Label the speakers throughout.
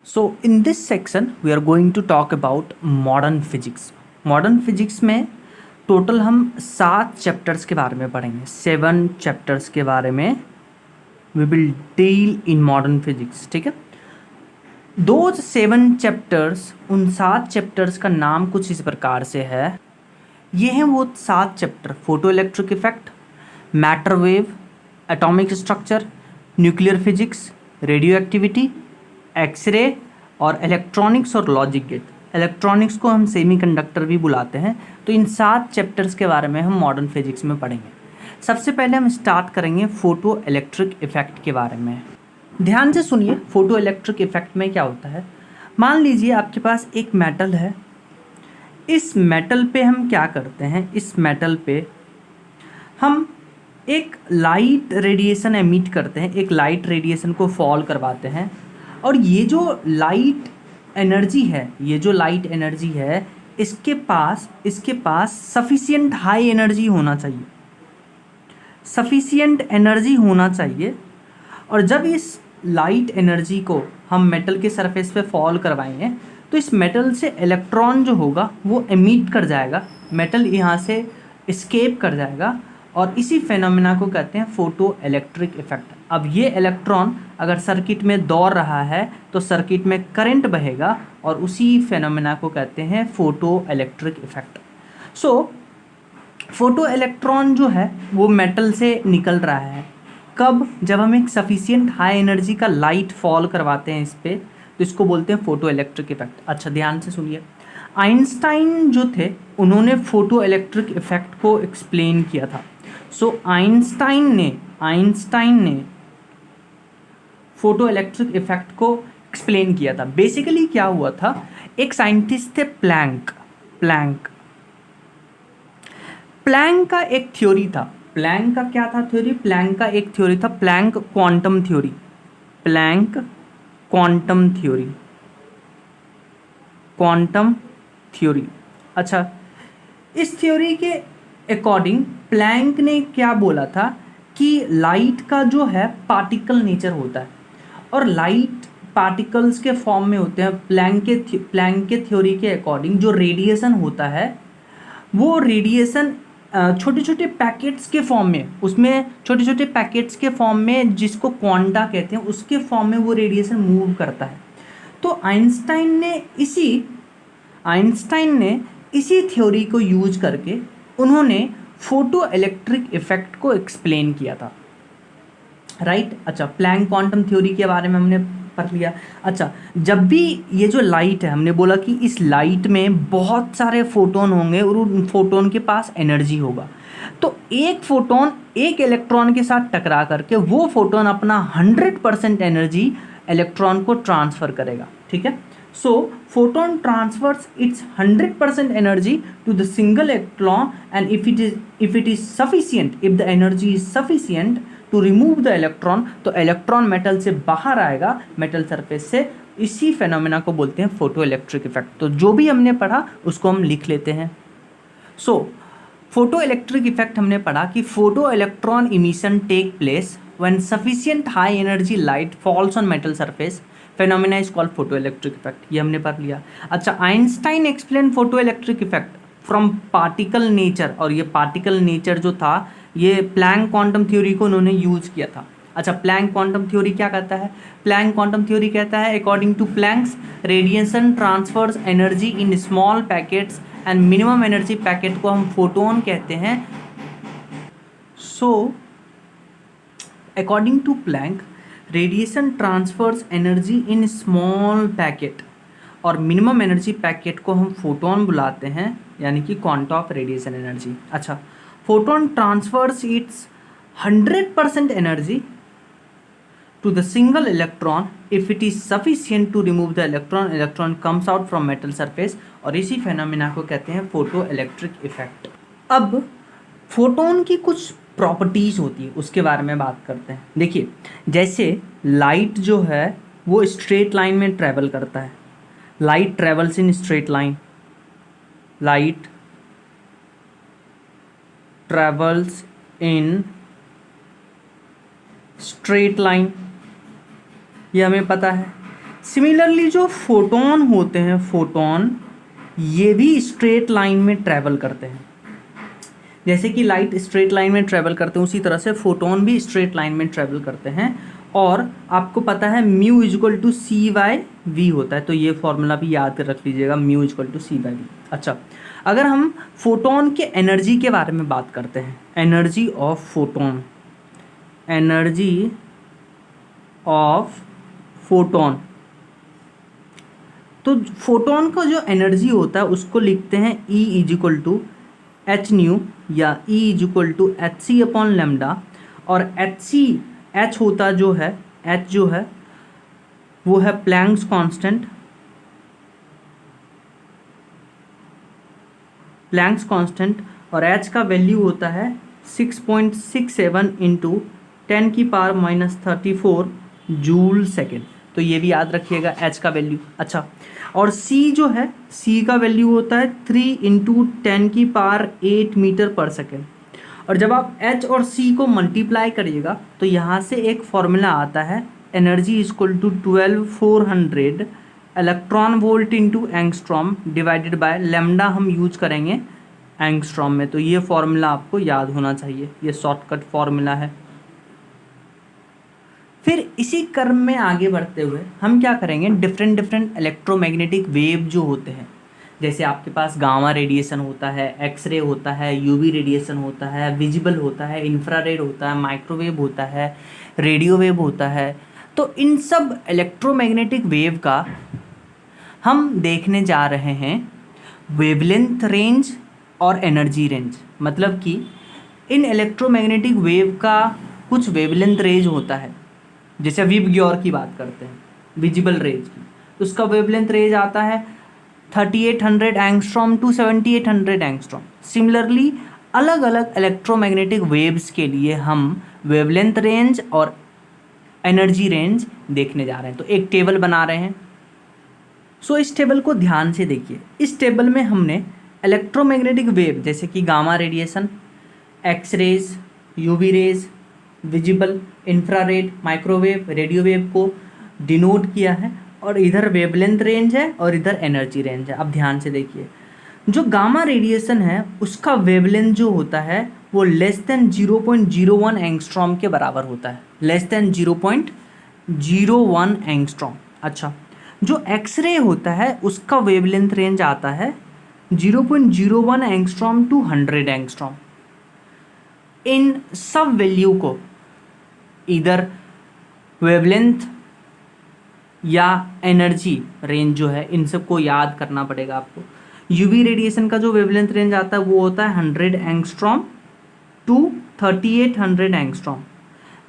Speaker 1: So in this section we are going to talk about modern physics. Modern physics में total हम 7 chapters के बारे में पढ़ेंगे। 7 चैप्टर्स के बारे में we will deal in modern physics. ठीक है, दो 7 चैप्टर्स, उन 7 चैप्टर्स का नाम कुछ इस प्रकार से है। ये हैं वो 7 chapter: photo electric effect, matter wave, atomic structure, nuclear physics, radioactivity, x ray और इलेक्ट्रॉनिक्स और लॉजिक गेट। इलेक्ट्रॉनिक्स को हम सेमीकंडक्टर भी बुलाते हैं। तो इन 7 चैप्टर्स के बारे में हम मॉडर्न फिजिक्स में पढ़ेंगे। सबसे पहले हम स्टार्ट करेंगे फोटो इलेक्ट्रिक इफेक्ट के बारे में। ध्यान से सुनिए, फोटो इलेक्ट्रिक इफेक्ट में क्या होता है। मान लीजिए आपके पास एक मेटल है। इस मेटल पे हम क्या करते हैं, इस मेटल पे हम एक लाइट रेडिएशन एमिट करते हैं, एक लाइट रेडिएशन को फॉल करवाते हैं। और ये जो लाइट एनर्जी है, ये जो लाइट एनर्जी है, इसके पास सफिशिएंट हाई एनर्जी होना चाहिए, सफिशिएंट एनर्जी होना चाहिए। और जब इस लाइट एनर्जी को हम मेटल के सरफेस पे फॉल करवाएंगे तो इस मेटल से इलेक्ट्रॉन जो होगा वो एमिट कर जाएगा, मेटल यहाँ से एस्केप कर जाएगा। और इसी फेनोमेना को कहते हैं फोटो इलेक्ट्रिक इफेक्ट। अब ये इलेक्ट्रॉन अगर सर्किट में दौड़ रहा है तो सर्किट में करंट बहेगा और उसी फेनोमेना को कहते हैं photo electric effect. So photo electron जो है वो मेटल से निकल रहा है। कब? जब हम एक सफिशिएंट हाई एनर्जी का लाइट फॉल करवाते हैं इस पर, तो इसको बोलते हैं फोटो इलेक्ट्रिक इफेक्ट। अच्छा, ध्यान से सुनिए, आइंस्टाइन जो थे उन्होंने फोटो इलेक्ट्रिक इफेक्ट को एक्सप्लेन किया था। सो आइंस्टाइन ने फोटो इलेक्ट्रिक इफेक्ट को एक्सप्लेन किया था। बेसिकली क्या हुआ था, एक साइंटिस्ट थे प्लैंक का एक थ्योरी था। प्लैंक का क्या था थ्योरी? प्लैंक का एक थ्योरी था, प्लैंक क्वांटम थ्योरी। अच्छा, इस थ्योरी के अकॉर्डिंग प्लैंक ने क्या बोला था कि लाइट का जो है पार्टिकल नेचर होता है और लाइट पार्टिकल्स के फॉर्म में होते हैं। प्लैंक के थ्योरी के अकॉर्डिंग जो रेडिएशन होता है वो रेडिएशन छोटे छोटे पैकेट्स के फॉर्म में, उसमें छोटे छोटे पैकेट्स के फॉर्म में, जिसको क्वांटा कहते हैं, उसके फॉर्म में वो रेडिएशन मूव करता है। तो आइंस्टाइन ने इसी थ्योरी को यूज करके उन्होंने फोटो इलेक्ट्रिक इफेक्ट को एक्सप्लेन किया था, राइट। अच्छा, प्लैंक क्वांटम थ्योरी के बारे में हमने पढ़ लिया। अच्छा, जब भी ये जो लाइट है, हमने बोला कि इस लाइट में बहुत सारे फोटोन होंगे और उन फोटोन के पास एनर्जी होगा। तो एक फोटोन एक इलेक्ट्रॉन के साथ टकरा करके वो फोटोन अपना 100% एनर्जी इलेक्ट्रॉन को ट्रांसफ़र करेगा। ठीक है, so photon transfers its 100% energy to the single electron, and if the energy is sufficient to remove the electron, तो इलेक्ट्रॉन मेटल से बाहर आएगा, मेटल सरफेस से। इसी फेनोमेना को बोलते हैं फोटो इलेक्ट्रिक इफेक्ट। तो जो भी हमने पढ़ा उसको हम लिख लेते हैं। सो फोटो इलेक्ट्रिक इफेक्ट हमने पढ़ा कि photoelectron emission take place when sufficient high energy light falls on metal surface, phenomena is called photo electric effect. ये हमने पढ़ लिया। अच्छा, Einstein explain photo electric effect from particle nature, और ये पार्टिकल नेचर जो था ये प्लैंक क्वांटम थ्योरी को उन्होंने यूज किया था। अच्छा, प्लैंक क्वांटम थ्योरी क्या कहता है? प्लैंक क्वांटम थ्योरी कहता है, according to Planck's radiation transfers energy in small packets and minimum energy packet को हम फोटोन कहते हैं। So according to Planck radiation transfers energy in small packet, और मिनिमम एनर्जी पैकेट को हम फोटोन बुलाते हैं, यानी कि क्वांटा ऑफ रेडिएशन एनर्जी। अच्छा, photon transfers its 100% energy to the single electron if it is sufficient to remove the electron comes out from metal surface, और इसी फेनोमेना को कहते हैं फोटो इलेक्ट्रिक इफेक्ट। अब फोटोन की कुछ प्रॉपर्टीज़ होती है, उसके बारे में बात करते हैं। देखिए, जैसे लाइट जो है वो स्ट्रेट लाइन में ट्रैवल करता है, light travels in straight line, light travels in straight line, ये हमें पता है। सिमिलरली जो फोटोन होते हैं, फोटोन ये भी स्ट्रेट लाइन में ट्रैवल करते हैं। जैसे कि लाइट स्ट्रेट लाइन में ट्रैवल करते हैं उसी तरह से फोटोन भी स्ट्रेट लाइन में ट्रैवल करते हैं। और आपको पता है mu equal to c by v होता है, तो ये फॉर्मूला भी याद कर रख लीजिएगा, mu equal to c by v. अच्छा, अगर हम फोटोन के एनर्जी के बारे में बात करते हैं, energy of photon, energy of photon, तो फोटोन का जो एनर्जी होता है उसको लिखते हैं E equal to h nu या E equal to h c upon lambda. और एच होता जो है, एच जो है वो है प्लैंक्स कांस्टेंट, प्लैंक्स कांस्टेंट, और एच का वैल्यू होता है 6.67 इंटू 10⁻⁻34 जूल सेकेंड। तो ये भी याद रखिएगा एच का वैल्यू। अच्छा, और सी जो है, सी का वैल्यू होता है 3 इंटू 10⁸ मीटर पर सेकेंड। और जब आप एच और सी को मल्टीप्लाई करिएगा तो यहाँ से एक फॉर्मूला आता है, energy equal to 12400 electron volt into angstrom divided by lambda, हम यूज करेंगे एंगस्ट्रॉम में। तो ये फॉर्मूला आपको याद होना चाहिए, ये शॉर्टकट फॉर्मूला है। फिर इसी क्रम में आगे बढ़ते हुए हम क्या करेंगे, डिफरेंट इलेक्ट्रोमैग्नेटिक वेव जो होते हैं, जैसे आपके पास गामा रेडिएशन होता है, एक्सरे होता है, यूवी रेडिएशन होता है, विजिबल होता है, इंफ्रारेड होता है, माइक्रोवेव होता है, रेडियो वेव होता है। तो इन सब इलेक्ट्रोमैग्नेटिक वेव का हम देखने जा रहे हैं वेवलेंथ रेंज और एनर्जी रेंज। मतलब कि इन इलेक्ट्रोमैग्नेटिक वेव का कुछ वेवलेंथ रेंज होता है, जैसे विबग्योर की बात करते हैं, विजिबल रेज की, तो उसका वेवलेंथ रेंज आता है 3800 एंगस्ट्रॉम टू 7800 एंगस्ट्रॉम। सिमिलरली अलग अलग इलेक्ट्रोमैग्नेटिक वेव्स के लिए हम वेवलेंथ रेंज और एनर्जी रेंज देखने जा रहे हैं। तो एक टेबल बना रहे हैं। सो इस टेबल को ध्यान से देखिए। इस टेबल में हमने इलेक्ट्रोमैग्नेटिक वेव जैसे कि gamma radiation, X rays, UV rays, visible, infrared, microwave, radio wave को डिनोट किया है, और इधर वेवलेंथ रेंज है और इधर एनर्जी रेंज है। अब ध्यान से देखिए, जो गामा रेडिएशन है उसका वेवलेंथ जो होता है वो लेस देन 0.01 एंगस्ट्रॉम के बराबर होता है, लेस देन 0.01 एंगस्ट्रॉम। अच्छा, जो एक्सरे होता है उसका वेवलेंथ रेंज आता है 0.01 एंगस्ट्रॉम टू 100 एंगस्ट्रॉम। इन सब वैल्यू को इधर वेवलेंथ या एनर्जी रेंज जो है इन सबको याद करना पड़ेगा आपको। यूवी रेडिएशन का जो वेवलेंथ रेंज आता है वो होता है 100 angstrom to 3800 angstrom.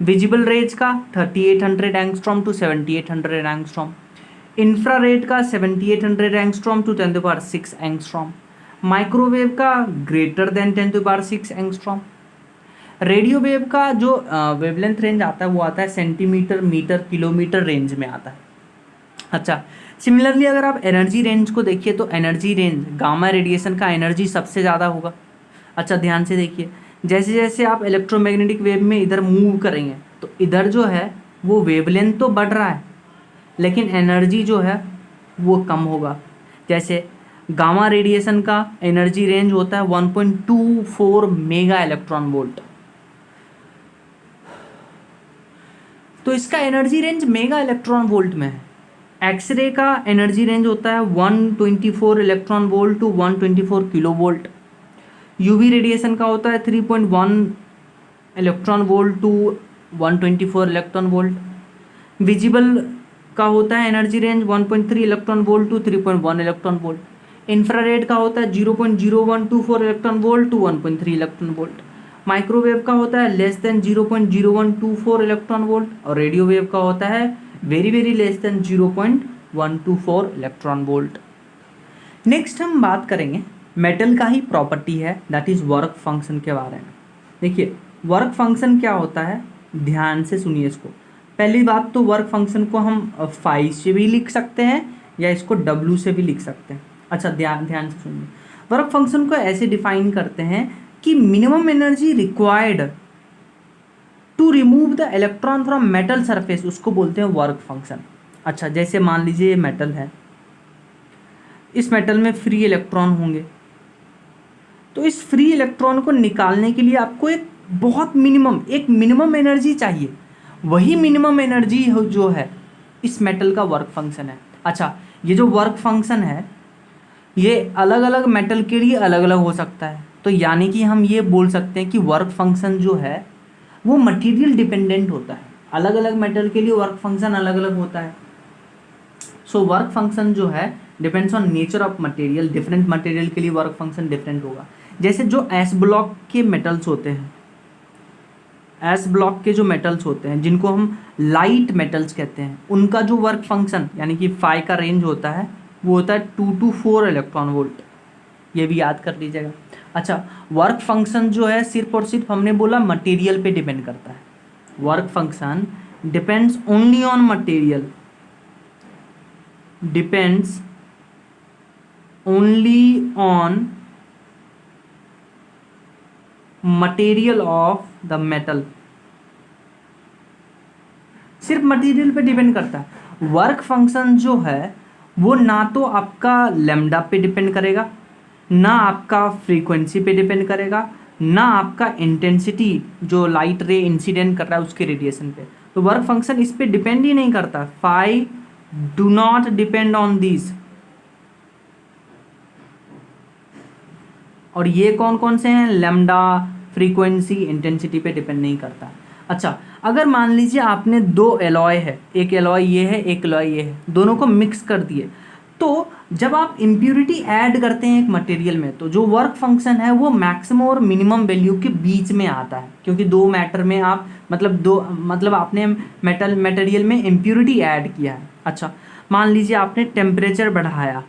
Speaker 1: Visible rays का 3800 एंगस्ट्रॉम टू 7800 एंगस्ट्रॉम। इंफ्रारेड का 7800 एंगस्ट्रॉम टू 10⁻6 एंगस्ट्रॉम। माइक्रोवेव का greater than 10⁻6 angstrom. Radio wave का जो वेवलेंथ रेंज आता है वो आता है सेंटीमीटर, मीटर, किलोमीटर रेंज में आता है। अच्छा, सिमिलरली अगर आप एनर्जी रेंज को देखिए तो एनर्जी रेंज गामा रेडिएशन का एनर्जी सबसे ज़्यादा होगा। अच्छा, ध्यान से देखिए, जैसे जैसे आप इलेक्ट्रोमैग्नेटिक वेव में इधर मूव करेंगे तो इधर जो है वो वेवलेंथ तो बढ़ रहा है लेकिन एनर्जी जो है वो कम होगा। जैसे गामा रेडिएशन का एनर्जी रेंज होता है 1.24 मेगा इलेक्ट्रॉन वोल्ट, तो इसका energy range mega electron volt में है। एक्सरे का एनर्जी रेंज होता है 124 electron volt to 124 kilo volt. UV radiation का होता है 3.1 electron volt to 124 electron volt. Visible का होता है energy range 1.3 electron volt to 3.1 electron volt. Infrared का होता है 0.0124 electron volt to 1.3 electron volt. Microwave का होता है लेस देन 0.0124 इलेक्ट्रॉन वोल्ट, और रेडियो वेव का होता है very very less than 0.124 electron volt. Next हम बात करेंगे मेटल का ही प्रॉपर्टी है, दैट इज वर्क फंक्शन के बारे में। देखिए वर्क फंक्शन क्या होता है, ध्यान से सुनिए इसको। पहली बात तो वर्क फंक्शन को हम फाई से भी लिख सकते हैं या इसको डब्ल्यू से भी लिख सकते हैं। अच्छा, ध्यान से सुनिए। वर्क फंक्शन को ऐसे डिफाइन करते हैं कि minimum energy required to remove the electron from metal surface, उसको बोलते हैं वर्क फंक्शन। अच्छा, जैसे मान लीजिए ये मेटल है, इस मेटल में फ्री इलेक्ट्रॉन होंगे, तो इस फ्री इलेक्ट्रॉन को निकालने के लिए आपको एक बहुत मिनिमम एनर्जी चाहिए। वही मिनिमम एनर्जी जो है इस मेटल का वर्क फंक्शन है। अच्छा, ये जो वर्क फंक्शन है ये अलग अलग मेटल के लिए अलग अलग हो सकता है, तो यानी कि हम ये बोल सकते हैं कि वर्क फंक्शन जो है वो मटेरियल डिपेंडेंट होता है। अलग अलग मेटल के लिए वर्क फंक्शन अलग अलग होता है। सो वर्क फंक्शन जो है depends on nature of material. Different material के लिए वर्क फंक्शन डिफरेंट होगा। जैसे जो एस ब्लॉक के मेटल्स होते हैं, एस ब्लॉक के जो मेटल्स होते हैं जिनको हम लाइट मेटल्स कहते हैं, उनका जो वर्क फंक्शन यानी कि फाई का रेंज होता है वो होता है 2 to 4 इलेक्ट्रॉन वोल्ट। ये भी याद कर लीजिएगा। अच्छा, वर्क फंक्शन जो है सिर्फ और सिर्फ हमने बोला मटेरियल पे डिपेंड करता है। Work function depends only on material, depends only on material of the metal. सिर्फ मटेरियल पे डिपेंड करता है। वर्क फंक्शन जो है वो ना तो आपका लैम्डा पे डिपेंड करेगा, ना आपका फ्रीक्वेंसी पे डिपेंड करेगा, ना आपका इंटेंसिटी जो लाइट रे इंसिडेंट कर रहा है उसके रेडिएशन पे। तो वर्क फंक्शन इस पे डिपेंड ही नहीं करता। Phi do not depend on this. और ये कौन कौन से हैं? लैम्डा, फ्रीक्वेंसी, इंटेंसिटी पे डिपेंड नहीं करता। अच्छा, अगर मान लीजिए आपने दो एलॉय है, एक एलॉय ये है, एक एलॉय ये है, दोनों को मिक्स कर दिए, तो जब आप इम्प्यूरिटी ऐड करते हैं एक मटेरियल में तो जो वर्क फंक्शन है वो मैक्सिमम और मिनिमम वैल्यू के बीच में आता है, क्योंकि दो मैटर में आप मतलब आपने मटेरियल में इम्प्यूरिटी ऐड किया है। अच्छा, मान लीजिए आपने टेम्परेचर बढ़ाया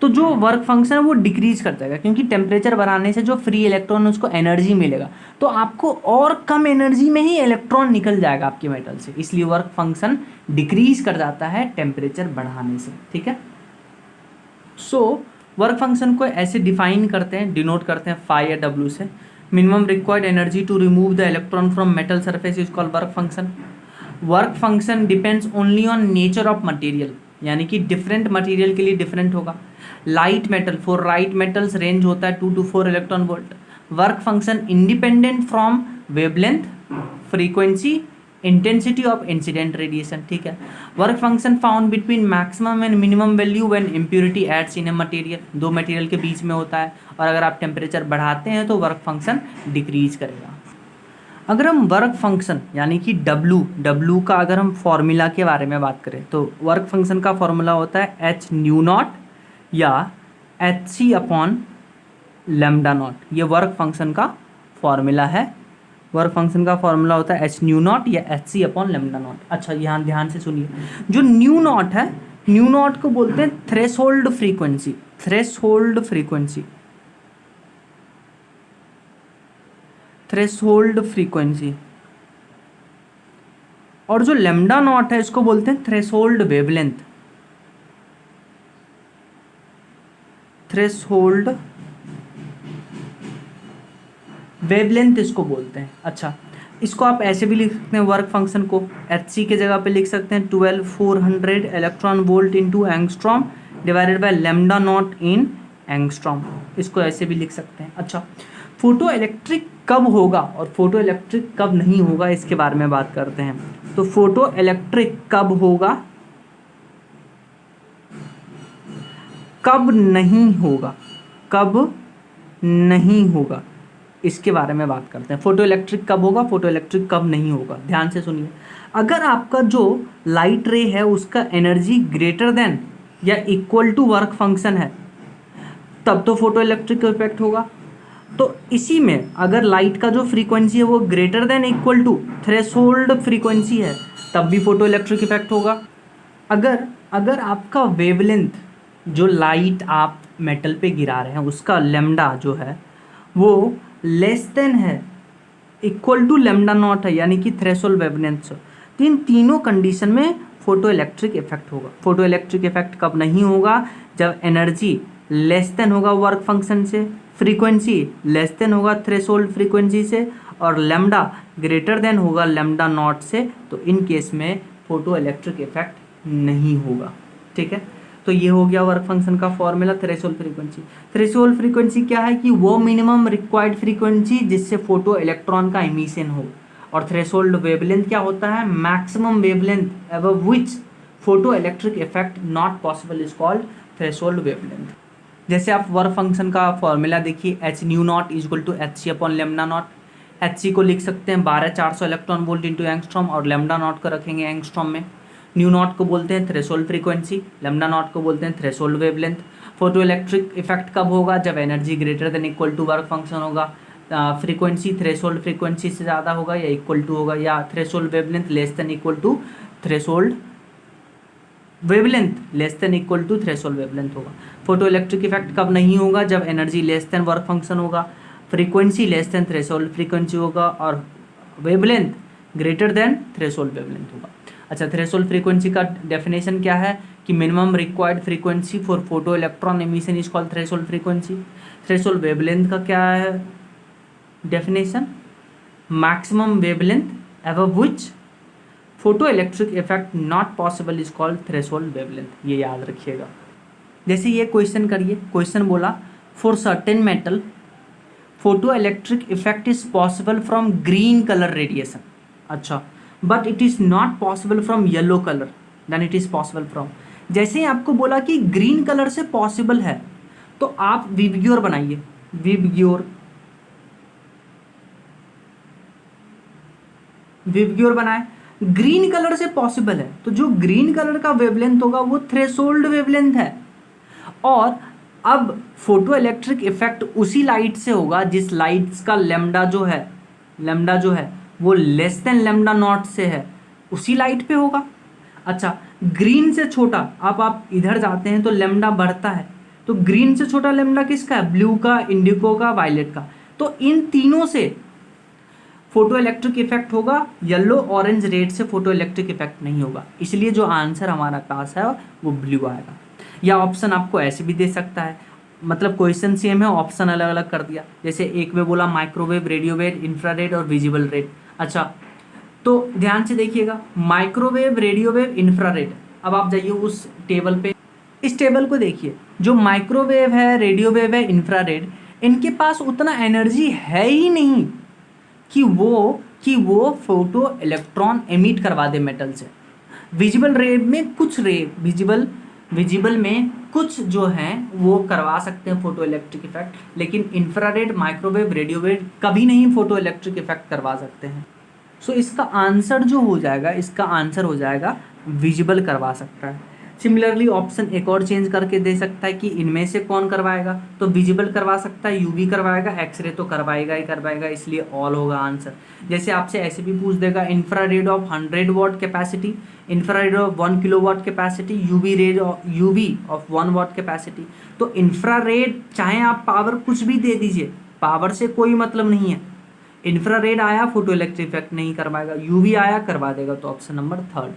Speaker 1: तो जो वर्क फंक्शन है वो डिक्रीज कर जाएगा, क्योंकि टेम्परेचर बढ़ाने से जो फ्री इलेक्ट्रॉन है उसको एनर्जी मिलेगा, तो आपको और कम एनर्जी में ही इलेक्ट्रॉन निकल जाएगा आपके मेटल से, इसलिए वर्क फंक्शन डिक्रीज कर जाता है टेम्परेचर बढ़ाने से। ठीक है, सो वर्क फंक्शन को ऐसे डिफाइन करते हैं, डिनोट करते हैं फाई या डब्ल्यू से। Minimum required energy to remove the electron from metal surface is called work function. Work function depends only on nature of material, यानी कि डिफरेंट मटेरियल के लिए डिफरेंट होगा। Light metal, for light metals range होता है 2 to 4 electron volt. Work function independent from wavelength, frequency, intensity of incident radiation. ठीक है, work function found between maximum and minimum value when impurity ads in a material. दो material के बीच में होता है, और अगर आप टेम्परेचर बढ़ाते हैं तो वर्क फंक्शन डिक्रीज करेगा। अगर हम वर्क फंक्शन यानी कि डब्लू का अगर हम फॉर्मूला के बारे में बात करें तो वर्क फंक्शन का फॉर्मूला होता है एच न्यू नॉट या h c upon lambda not. ये वर्क फंक्शन का फॉर्मूला है। वर्क फंक्शन का फॉर्मूला होता है एच न्यू नॉट या h c upon lambda not. अच्छा, यहाँ ध्यान से सुनिए, जो न्यू नॉट है, न्यू नॉट को बोलते हैं threshold frequency. Threshold frequency, threshold frequency. और जो लैम्डा नॉट है इसको बोलते हैं थ्रेशोल्ड वेवलेंथ। थ्रेशोल्ड वेवलेंथ इसको बोलते हैं। अच्छा, इसको आप ऐसे भी लिख सकते हैं वर्क फंक्शन को, एच सी के जगह पे लिख सकते हैं 12400 electron volt into angstrom divided by lambda not in angstrom. इसको ऐसे भी लिख सकते हैं। अच्छा, फोटो इलेक्ट्रिक कब होगा और फोटो इलेक्ट्रिक कब नहीं होगा इसके बारे में बात करते हैं। तो फोटो इलेक्ट्रिक कब होगा, कब नहीं होगा, कब नहीं होगा, इसके बारे में बात करते हैं। फोटो इलेक्ट्रिक कब होगा, फोटो इलेक्ट्रिक कब नहीं होगा। ध्यान से सुनिए, अगर आपका जो लाइट रे है उसका एनर्जी ग्रेटर देन या इक्वल टू वर्क फंक्शन है तब तो फोटो इलेक्ट्रिक इफेक्ट होगा। तो इसी में अगर लाइट का जो फ्रीक्वेंसी है वो greater than equal to threshold frequency है तब भी फोटो इलेक्ट्रिक इफेक्ट होगा। अगर आपका वेवलेंथ, जो लाइट आप मेटल पे गिरा रहे हैं उसका लैम्डा जो है वो लेस देन है, इक्वल टू लैम्डा नॉट है, यानी कि थ्रेशोल्ड वेवलेंथ, तो इन तीनों कंडीशन में फोटो इलेक्ट्रिक इफेक्ट होगा। फोटो इलेक्ट्रिक इफेक्ट कब नहीं होगा, जब एनर्जी लेस देन होगा वर्क फंक्शन से, फ्रीक्वेंसी लेस देन होगा थ्रेशोल्ड फ्रीक्वेंसी से, और लैम्डा ग्रेटर देन होगा लैम्डा नॉट से, तो इन केस में फोटो इलेक्ट्रिक इफेक्ट नहीं होगा। ठीक है, तो ये हो गया वर्क फंक्शन का formula. Threshold frequency, threshold frequency क्या है कि वो मिनिमम रिक्वायर्ड फ्रीक्वेंसी जिससे फोटो इलेक्ट्रॉन का इमिशन हो। और थ्रेशोल्ड वेवलेंथ क्या होता है, maximum wavelength above which photo electric effect not possible is called threshold wavelength. जैसे आप वर्क फंक्शन का फॉर्मूला देखिए, h nu not is equal to h c upon lambda not. H c को लिख सकते हैं 12400 इलेक्ट्रॉन वोल्ट इंटू एंगस्ट्रॉम, और lambda not को रखेंगे एंगस्ट्रॉम में। न्यू नॉट को बोलते हैं थ्रेशोल्ड फ्रीक्वेंसी, लेमडा नॉट को बोलते हैं threshold wavelength. Photo electric effect कब होगा, जब energy greater than equal to work function होगा। फ्रीक्वेंसी थ्रेशोल्ड फ्रीक्वेंसी से ज़्यादा होगा या इक्वल टू होगा, या threshold wavelength less than equal to threshold wavelength less than equal to threshold wavelength होगा। फोटो इलेक्ट्रिक इफेक्ट कब नहीं होगा, जब energy less than work function होगा, frequency less than threshold frequency होगा, और wavelength greater than threshold wavelength होगा। अच्छा, थ्रेशोल्ड फ्रीक्वेंसी का डेफिनेशन क्या है कि minimum required frequency for photo electron emission is called threshold frequency. Threshold wavelength का क्या है definition, maximum wavelength above which photo electric effect not possible is called threshold wavelength. ये याद रखिएगा। जैसे ये क्वेश्चन करिए, क्वेश्चन बोला for certain metal photo electric effect is possible from green colour radiation. अच्छा, but it is not possible from yellow colour, then it is possible from. जैसे ही आपको बोला कि ग्रीन कलर से पॉसिबल है, तो आप विबग्योर बनाइए, विबग्योर बनाए, ग्रीन कलर से पॉसिबल है, तो जो ग्रीन कलर का वेवलेंथ होगा वो थ्रेशोल्ड वेवलेंथ है। और अब फोटो इलेक्ट्रिक इफेक्ट उसी लाइट से होगा जिस लाइट्स का लेमडा जो है वो लेस देन लेमडा नॉट से है, उसी लाइट पे होगा। अच्छा, ग्रीन से छोटा, आप इधर जाते हैं तो लेमडा बढ़ता है, तो ग्रीन से छोटा लेमडा किसका है, ब्लू का, इंडिगो का, वायलेट का। तो इन तीनों से फोटो इलेक्ट्रिक इफेक्ट होगा, येलो, ऑरेंज, रेड से फोटो इलेक्ट्रिक इफेक्ट नहीं होगा। इसलिए जो आंसर हमारा पास है वो ब्लू आएगा। या ऑप्शन आपको ऐसे भी दे सकता है, मतलब क्वेश्चन सेम है, ऑप्शन अलग अलग कर दिया। जैसे एक में बोला माइक्रोवेव, रेडियोवेव, इंफ्रारेड और विजिबल रेड। अच्छा, तो ध्यान से देखिएगा, माइक्रोवेव, रेडियोवेव, इंफ्रारेड। अब आप जाइए उस टेबल पे, इस टेबल को देखिए, जो माइक्रोवेव है, रेडियोवेव है, इंफ्रारेड, इनके पास उतना एनर्जी है ही नहीं कि वो फोटो इलेक्ट्रॉन एमिट करवा दे मेटल से। विजिबल रेड में कुछ विजिबल में कुछ जो हैं वो करवा सकते हैं फोटो इलेक्ट्रिक इफेक्ट, लेकिन इंफ्रारेड, माइक्रोवेव, रेडियोवेव कभी नहीं फोटो इलेक्ट्रिक इफेक्ट करवा सकते हैं। सो इसका आंसर हो जाएगा विजिबल करवा सकता है। सिमिलरली ऑप्शन एक और चेंज करके दे सकता है कि इनमें से कौन करवाएगा, तो विजिबल करवा सकता है, यूवी करवाएगा, एक्सरे तो करवाएगा ही करवाएगा, इसलिए ऑल होगा आंसर। जैसे आपसे ऐसे भी पूछ देगा infrared of 100 watt capacity, infrared of 1 kilowatt capacity, UV of 1 watt capacity. तो इंफ्रारेड चाहे आप पावर कुछ भी दे दीजिए, पावर से कोई मतलब नहीं है। इंफ्रारेड आया फोटो इलेक्ट्रिक इफेक्ट नहीं करवाएगा, यूवी आया करवा देगा, तो ऑप्शन नंबर 3